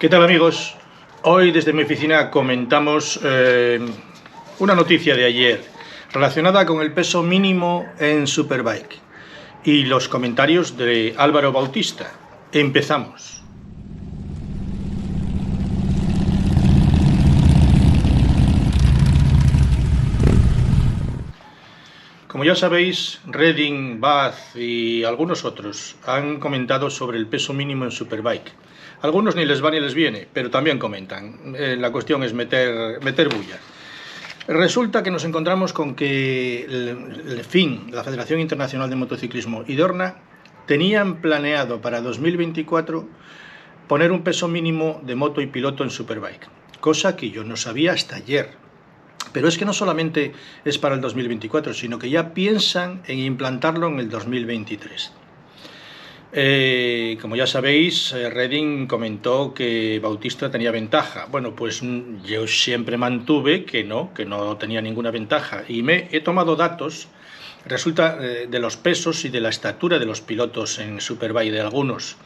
¿Qué tal, amigos? Hoy desde mi oficina comentamos una noticia de ayer relacionada con el peso mínimo en Superbike y los comentarios de Álvaro Bautista. Empezamos. Como ya sabéis, Redding, Bath y algunos otros han comentado sobre el peso mínimo en Superbike. Algunos ni les va ni les viene, pero también comentan. La cuestión es meter bulla. Resulta que nos encontramos con que el FIN, la Federación Internacional de Motociclismo, y Dorna tenían planeado para 2024 poner un peso mínimo de moto y piloto en Superbike, cosa que yo no sabía hasta ayer. Pero es que no solamente es para el 2024, sino que ya piensan en implantarlo en el 2023. Como ya sabéis, Redding comentó que Bautista tenía ventaja. Bueno, pues yo siempre mantuve que no tenía ninguna ventaja. Y he tomado datos, resulta, de los pesos y de la estatura de los pilotos en Superbike, de algunos.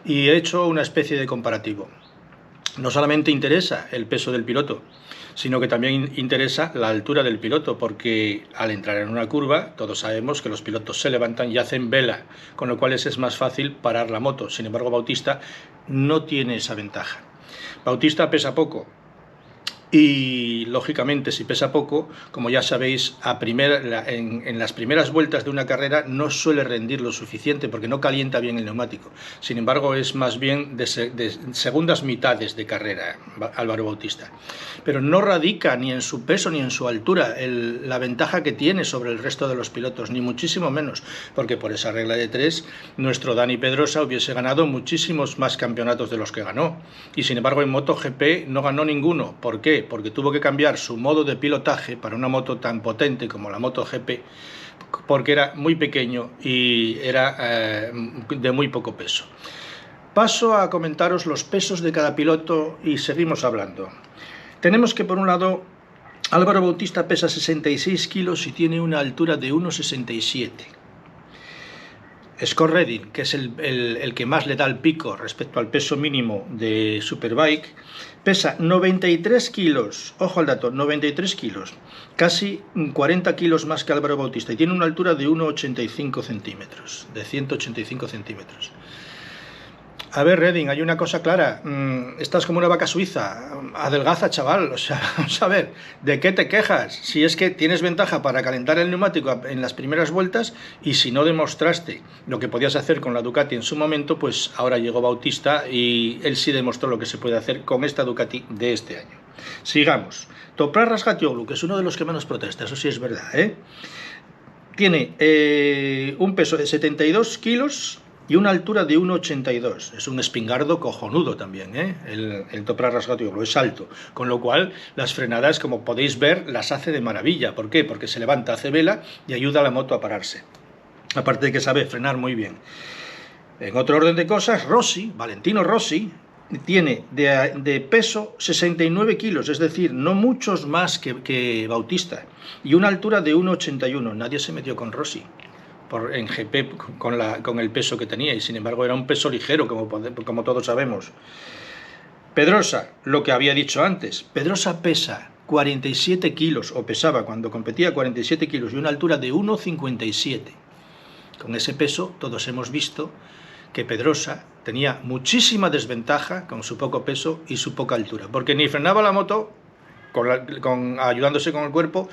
Y he hecho una especie de comparativo. No solamente interesa el peso del piloto, sino que también interesa la altura del piloto, porque al entrar en una curva todos sabemos que los pilotos se levantan y hacen vela, con lo cual es más fácil parar la moto. Sin embargo, Bautista no tiene esa ventaja. Bautista pesa poco y, lógicamente, si pesa poco, como ya sabéis, en las primeras vueltas de una carrera no suele rendir lo suficiente porque no calienta bien el neumático. Sin embargo, es más bien de segundas mitades de carrera Álvaro Bautista. Pero no radica ni en su peso ni en su altura la ventaja que tiene sobre el resto de los pilotos, ni muchísimo menos, porque por esa regla de 3 nuestro Dani Pedrosa hubiese ganado muchísimos más campeonatos de los que ganó. Y sin embargo, en MotoGP no ganó ninguno. ¿Por qué? Porque tuvo que cambiar su modo de pilotaje para una moto tan potente como la MotoGP, porque era muy pequeño y era de muy poco peso. Paso a comentaros los pesos de cada piloto y seguimos hablando. Tenemos que, por un lado, Álvaro Bautista pesa 66 kilos y tiene una altura de 1,67. Scott Redding, que es el que más le da el pico respecto al peso mínimo de Superbike, pesa 93 kilos, ojo al dato, 93 kilos, casi 40 kilos más que Álvaro Bautista, y tiene una altura de 1,85 centímetros, de 185 centímetros. A ver, Redding, hay una cosa clara, estás como una vaca suiza, adelgaza, chaval, o sea, vamos a ver, ¿de qué te quejas? Si es que tienes ventaja para calentar el neumático en las primeras vueltas, y si no demostraste lo que podías hacer con la Ducati en su momento, pues ahora llegó Bautista y él sí demostró lo que se puede hacer con esta Ducati de este año. Sigamos. Toprak Razgatlioglu, que es uno de los que menos protesta, eso sí es verdad, tiene un peso de 72 kilos y una altura de 1,82. Es un espingardo cojonudo también, el Toprak Razgatlioglu, es alto, con lo cual las frenadas, como podéis ver, las hace de maravilla. ¿Por qué? Porque se levanta, hace vela y ayuda a la moto a pararse. Aparte de que sabe frenar muy bien. En otro orden de cosas, Valentino Rossi, tiene de peso 69 kilos, es decir, no muchos más que Bautista, y una altura de 1,81. Nadie se metió con Rossi en GP con el peso que tenía, y sin embargo era un peso ligero, como todos sabemos. Pedrosa, lo que había dicho antes, Pedrosa pesa 47 kilos, o pesaba cuando competía 47 kilos, y una altura de 1,57. Con ese peso todos hemos visto que Pedrosa tenía muchísima desventaja con su poco peso y su poca altura, porque ni frenaba la moto ayudándose con el cuerpo,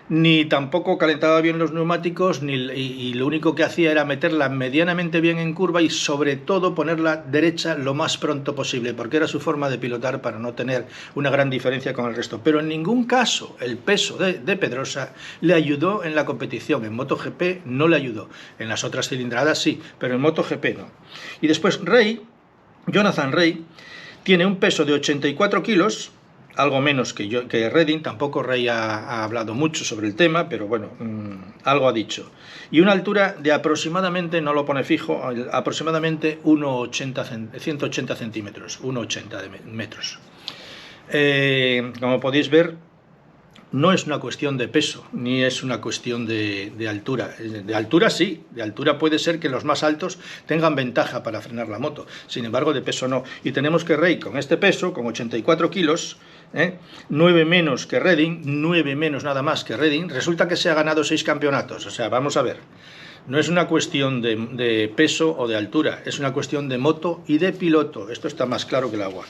ni tampoco calentaba bien los neumáticos, y lo único que hacía era meterla medianamente bien en curva y sobre todo ponerla derecha lo más pronto posible, porque era su forma de pilotar para no tener una gran diferencia con el resto. Pero en ningún caso el peso de Pedrosa le ayudó en la competición. En MotoGP no le ayudó, en las otras cilindradas sí, pero en MotoGP no. Y después Jonathan Rea, tiene un peso de 84 kilos, algo menos que Redding. Tampoco Rea ha hablado mucho sobre el tema, pero bueno, algo ha dicho. Y una altura de aproximadamente, no lo pone fijo, aproximadamente 180 centímetros, 1,80 metros. Como podéis ver, no es una cuestión de peso, ni es una cuestión de altura. De altura sí, de altura puede ser que los más altos tengan ventaja para frenar la moto, sin embargo de peso no. Y tenemos que Rey con este peso, con 84 kilos, 9 menos que Redding, 9 menos nada más que Redding, resulta que se ha ganado 6 campeonatos. O sea, vamos a ver, no es una cuestión de peso o de altura, es una cuestión de moto y de piloto. Esto está más claro que el agua.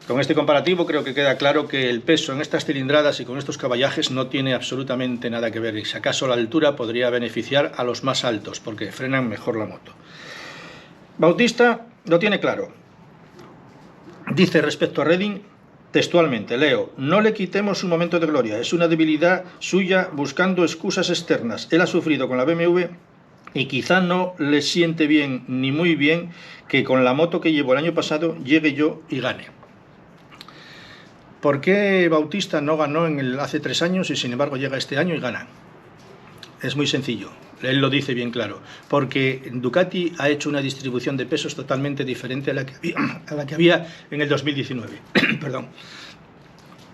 Con este comparativo creo que queda claro que el peso en estas cilindradas y con estos caballajes no tiene absolutamente nada que ver, y si acaso la altura podría beneficiar a los más altos porque frenan mejor la moto. Bautista lo tiene claro. Dice respecto a Redding, textualmente, leo: no le quitemos un momento de gloria, es una debilidad suya buscando excusas externas. Él ha sufrido con la BMW y quizá no le siente bien ni muy bien que con la moto que llevo el año pasado llegue yo y gane. ¿Por qué Bautista no ganó hace 3 años y sin embargo llega este año y gana? Es muy sencillo, él lo dice bien claro, porque Ducati ha hecho una distribución de pesos totalmente diferente a la que había en el 2019. Perdón.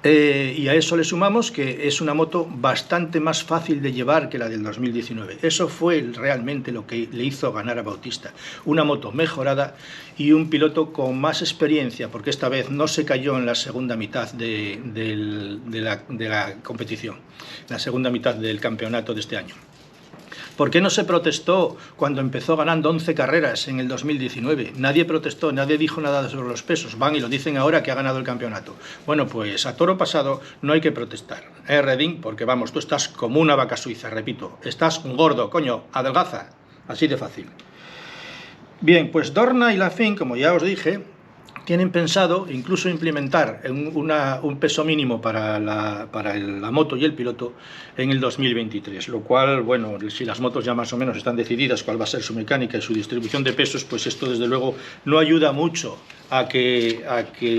Y a eso le sumamos que es una moto bastante más fácil de llevar que la del 2019. Eso fue realmente lo que le hizo ganar a Bautista. Una moto mejorada y un piloto con más experiencia, porque esta vez no se cayó en la segunda mitad de la competición, la segunda mitad del campeonato de este año. ¿Por qué no se protestó cuando empezó ganando 11 carreras en el 2019? Nadie protestó, nadie dijo nada sobre los pesos. Van y lo dicen ahora que ha ganado el campeonato. Bueno, pues a toro pasado no hay que protestar. Redding, porque vamos, tú estás como una vaca suiza, repito. Estás gordo, coño, adelgaza. Así de fácil. Bien, pues Dorna y Lafin, como ya os dije, tienen pensado incluso implementar un peso mínimo para la moto y el piloto en el 2023, lo cual, bueno, si las motos ya más o menos están decididas cuál va a ser su mecánica y su distribución de pesos, pues esto desde luego no ayuda mucho a que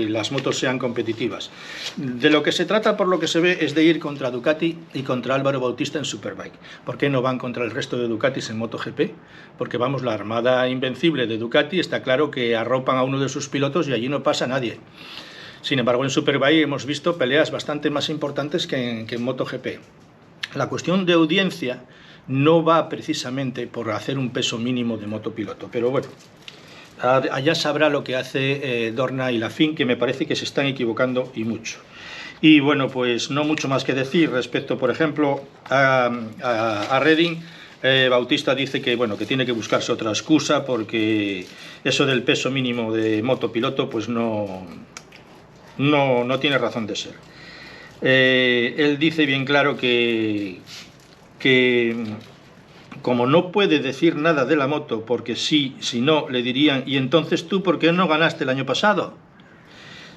las motos sean competitivas. De lo que se trata, por lo que se ve, es de ir contra Ducati y contra Álvaro Bautista en Superbike. ¿Por qué no van contra el resto de Ducatis en MotoGP? Porque vamos, la armada invencible de Ducati está claro que arropan a uno de sus pilotos y allí no pasa nadie. Sin embargo, en Superbike hemos visto peleas bastante más importantes que en MotoGP. La cuestión de audiencia no va precisamente por hacer un peso mínimo de motopiloto, pero bueno, allá sabrá lo que hace Dorna y Lafin, que me parece que se están equivocando y mucho. Y bueno, pues no mucho más que decir respecto, por ejemplo, a Redding. Bautista dice que, bueno, que tiene que buscarse otra excusa porque eso del peso mínimo de motopiloto pues no tiene razón de ser. Él dice bien claro que como no puede decir nada de la moto porque si no le dirían: ¿y entonces tú por qué no ganaste el año pasado?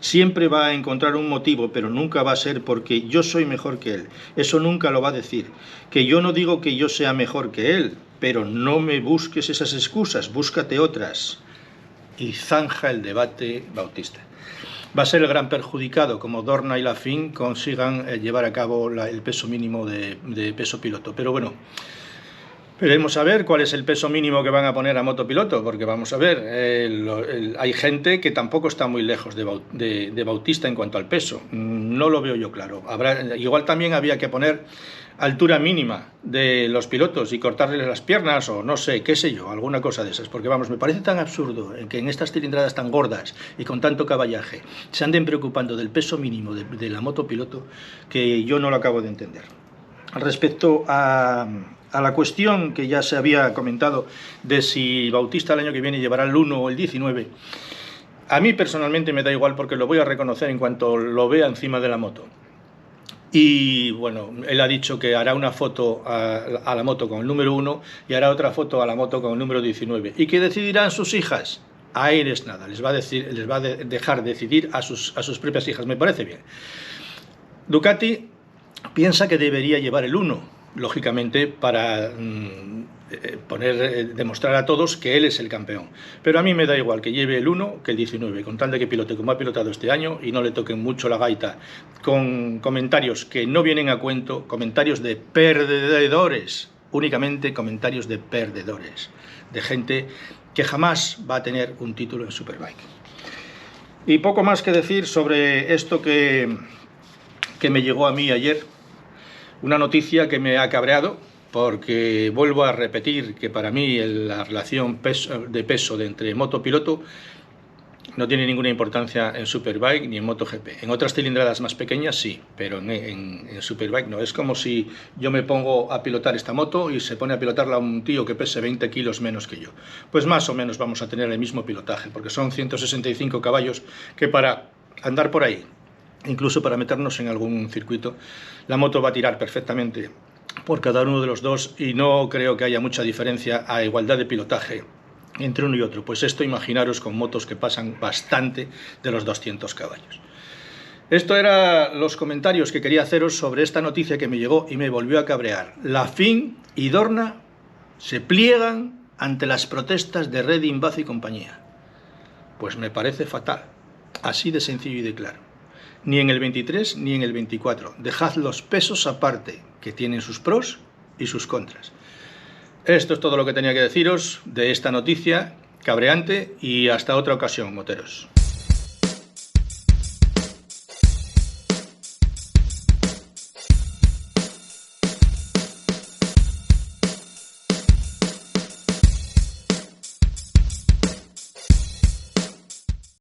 Siempre va a encontrar un motivo, pero nunca va a ser porque yo soy mejor que él. Eso nunca lo va a decir. Que yo no digo que yo sea mejor que él, pero no me busques esas excusas, búscate otras. Y zanja el debate Bautista. Va a ser el gran perjudicado como Dorna y Lafin consigan llevar a cabo el peso mínimo de peso piloto. Pero bueno, veremos a ver cuál es el peso mínimo que van a poner a motopiloto, porque vamos a ver, hay gente que tampoco está muy lejos de Bautista en cuanto al peso. No lo veo yo claro. Igual también había que poner altura mínima de los pilotos y cortarles las piernas o no sé, qué sé yo, alguna cosa de esas, porque vamos, me parece tan absurdo que en estas cilindradas tan gordas y con tanto caballaje se anden preocupando del peso mínimo de la motopiloto, que yo no lo acabo de entender. Respecto a la cuestión que ya se había comentado de si Bautista el año que viene llevará el 1 o el 19, a mí personalmente me da igual porque lo voy a reconocer en cuanto lo vea encima de la moto. Y bueno, él ha dicho que hará una foto a la moto con el número 1 y hará otra foto a la moto con el número 19. ¿Y qué decidirán sus hijas? A ellos nada, les va a dejar decidir a sus propias hijas. Me parece bien. Ducati piensa que debería llevar el 1, lógicamente, para demostrar a todos que él es el campeón. Pero a mí me da igual que lleve el 1 que el 19, con tal de que pilote como ha pilotado este año y no le toquen mucho la gaita con comentarios que no vienen a cuento, comentarios de perdedores, únicamente comentarios de perdedores, de gente que jamás va a tener un título en Superbike. Y poco más que decir sobre esto que me llegó a mí ayer Una noticia que me ha cabreado, porque vuelvo a repetir que para mí la relación de peso entre moto-piloto no tiene ninguna importancia en Superbike ni en MotoGP. En otras cilindradas más pequeñas sí, pero en Superbike no. Es como si yo me pongo a pilotar esta moto y se pone a pilotarla un tío que pese 20 kilos menos que yo. Pues más o menos vamos a tener el mismo pilotaje, porque son 165 caballos que para andar por ahí, incluso para meternos en algún circuito, la moto va a tirar perfectamente por cada uno de los dos y no creo que haya mucha diferencia a igualdad de pilotaje entre uno y otro. Pues esto imaginaros con motos que pasan bastante de los 200 caballos. Esto eran los comentarios que quería haceros sobre esta noticia que me llegó y me volvió a cabrear. La FIM y Dorna se pliegan ante las protestas de Redding, Baz y compañía. Pues me parece fatal, así de sencillo y de claro. Ni en el 23 ni en el 24. Dejad los pesos aparte, que tienen sus pros y sus contras. Esto es todo lo que tenía que deciros de esta noticia cabreante y hasta otra ocasión, moteros.